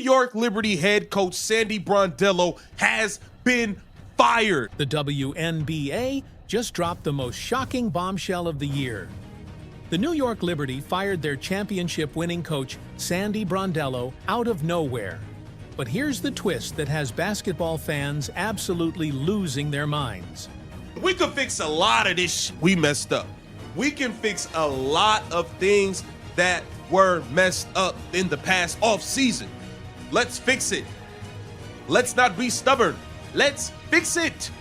York Liberty head coach Sandy Brondello has been fired. The WNBA just dropped the most shocking bombshell of the year. The New York Liberty fired their championship-winning coach Sandy Brondello out of nowhere. But here's the twist that has basketball fans absolutely losing their minds. We could fix a lot of this we messed up. We can fix a lot of things that were messed up in the past off-season. Let's fix it. Let's not be stubborn. Let's fix it.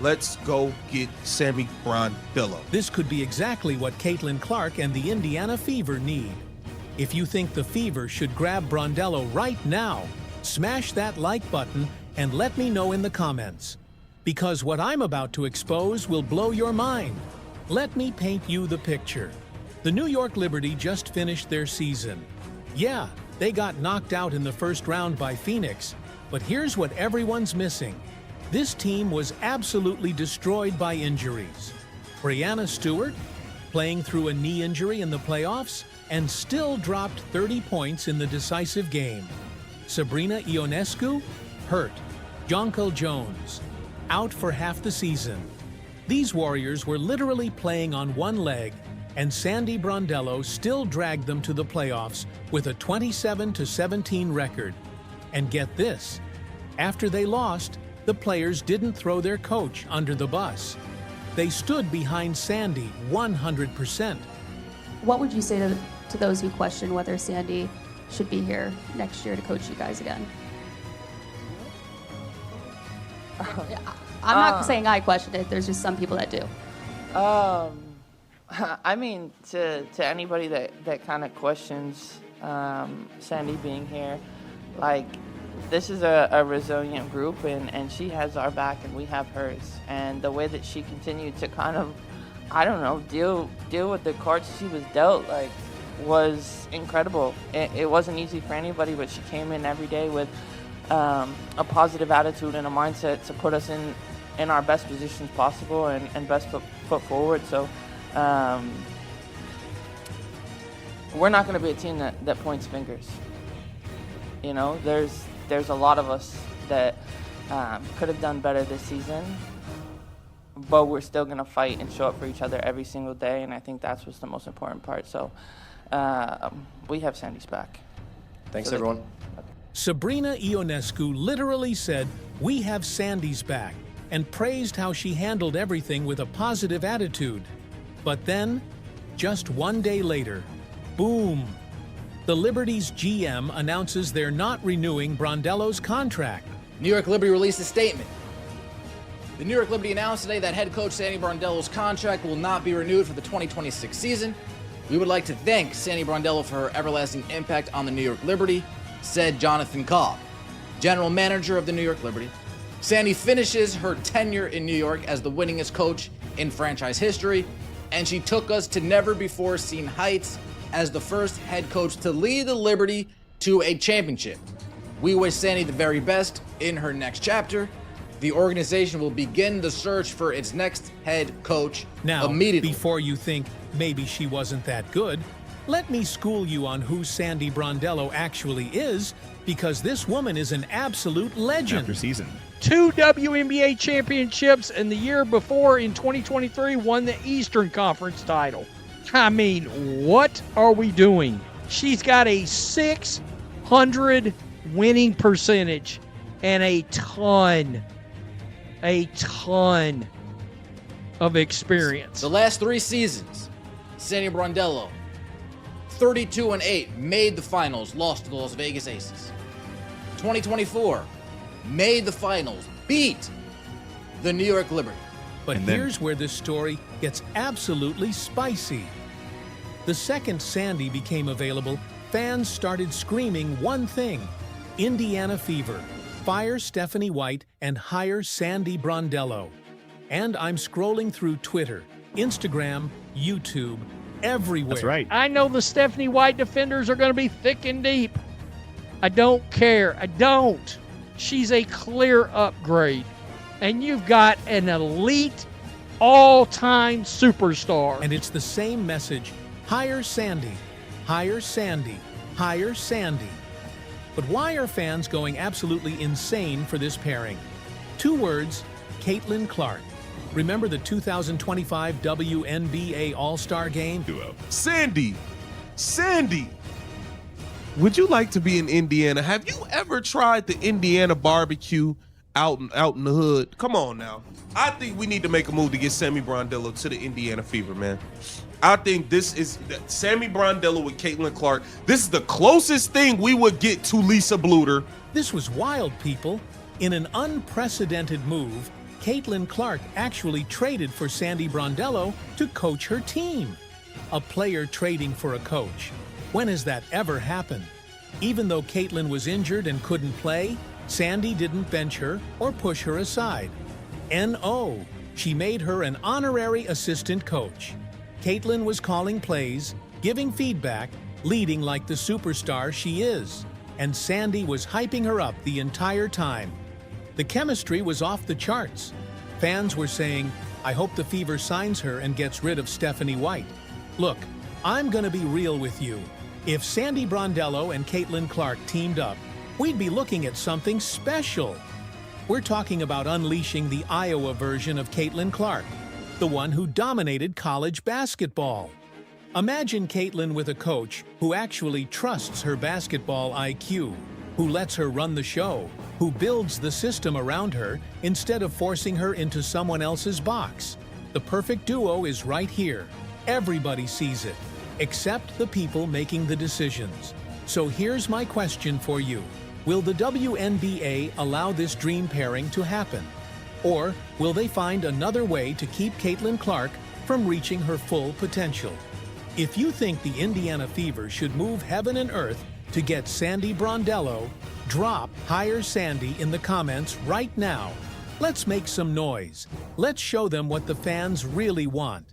Let's go get Sandy Brondello. This could be exactly what Caitlin Clark and the Indiana Fever need. If you think the Fever should grab Brondello right now, smash that like button and let me know in the comments. Because what I'm about to expose will blow your mind. Let me paint you the picture. The New York Liberty just finished their season. Yeah, they got knocked out in the first round by Phoenix, but here's what everyone's missing. This team was absolutely destroyed by injuries. Breanna Stewart, playing through a knee injury in the playoffs, and still dropped 30 points in the decisive game. Sabrina Ionescu, hurt. Jonquel Jones, out for half the season. These Warriors were literally playing on one leg, and Sandy Brondello still dragged them to the playoffs with a 27-17 record. And get this, after they lost, the players didn't throw their coach under the bus. They stood behind Sandy 100%. What would you say to those who question whether Sandy should be here next year to coach you guys again? I'm not saying I question it. There's just some people that do. I mean, to anybody that kind of questions Sandy being here, like, this is a resilient group, and she has our back and we have hers. And the way that she continued to kind of, I don't know, deal with the cards she was dealt, like, was incredible. It wasn't easy for anybody, but she came in every day with a positive attitude and a mindset to put us in our best positions possible and best foot forward. So we're not going to be a team that points fingers. You know, there's a lot of us that could have done better this season, but we're still going to fight and show up for each other every single day, and I think that's what's the most important part. So we have Sandy's back. Thanks, everyone. Sabrina Ionescu literally said, "We have Sandy's back," and praised how she handled everything with a positive attitude. But then, just one day later, boom! The Liberty's GM announces they're not renewing Brondello's contract. New York Liberty released a statement. The New York Liberty announced today that head coach Sandy Brondello's contract will not be renewed for the 2026 season. We would like to thank Sandy Brondello for her everlasting impact on the New York Liberty, said Jonathan Cobb, general manager of the New York Liberty. Sandy finishes her tenure in New York as the winningest coach in franchise history, and she took us to never-before-seen heights as the first head coach to lead the Liberty to a championship. We wish Sandy the very best in her next chapter. The organization will begin the search for its next head coach immediately. Before you think maybe she wasn't that good, let me school you on who Sandy Brondello actually is, because this woman is an absolute legend. After season. 2 WNBA championships, and the year before, in 2023, won the Eastern Conference title. I mean, what are we doing? She's got a .600 winning percentage and a ton of experience. The last 3 seasons, Sandy Brondello, 32-8, made the finals, lost to the Las Vegas Aces. 2024, made the finals, beat the New York Liberty. But here's where this story gets absolutely spicy. The second Sandy became available, fans started screaming one thing: Indiana Fever. Fire Stephanie White and hire Sandy Brondello. And I'm scrolling through Twitter, Instagram, YouTube, everywhere. That's right. I know the Stephanie White defenders are going to be thick and deep. I don't care. I don't. She's a clear upgrade. And you've got an elite, all-time superstar. And it's the same message: hire Sandy, hire Sandy, hire Sandy. But why are fans going absolutely insane for this pairing? 2 words, Caitlin Clark. Remember the 2025 WNBA All-Star Game? Sandy, would you like to be in Indiana? Have you ever tried the Indiana barbecue out in the hood? Come on now. I think we need to make a move to get Sandy Brondello to the Indiana Fever, man. I think this is Sandy Brondello with Caitlin Clark. This is the closest thing we would get to Lisa Bluter. This was wild, people. In an unprecedented move, Caitlin Clark actually traded for Sandy Brondello to coach her team. A player trading for a coach. When has that ever happened? Even though Caitlin was injured and couldn't play, Sandy didn't bench her or push her aside. No, she made her an honorary assistant coach. Caitlin was calling plays, giving feedback, leading like the superstar she is. And Sandy was hyping her up the entire time. The chemistry was off the charts. Fans were saying, I hope the Fever signs her and gets rid of Stephanie White. Look, I'm gonna be real with you. If Sandy Brondello and Caitlin Clark teamed up, we'd be looking at something special. We're talking about unleashing the Iowa version of Caitlin Clark, the one who dominated college basketball. Imagine Caitlin with a coach who actually trusts her basketball IQ, who lets her run the show, who builds the system around her instead of forcing her into someone else's box. The perfect duo is right here. Everybody sees it, except the people making the decisions. So here's my question for you. Will the WNBA allow this dream pairing to happen? Or will they find another way to keep Caitlin Clark from reaching her full potential? If you think the Indiana Fever should move heaven and earth to get Sandy Brondello, drop Hire Sandy in the comments right now. Let's make some noise. Let's show them what the fans really want.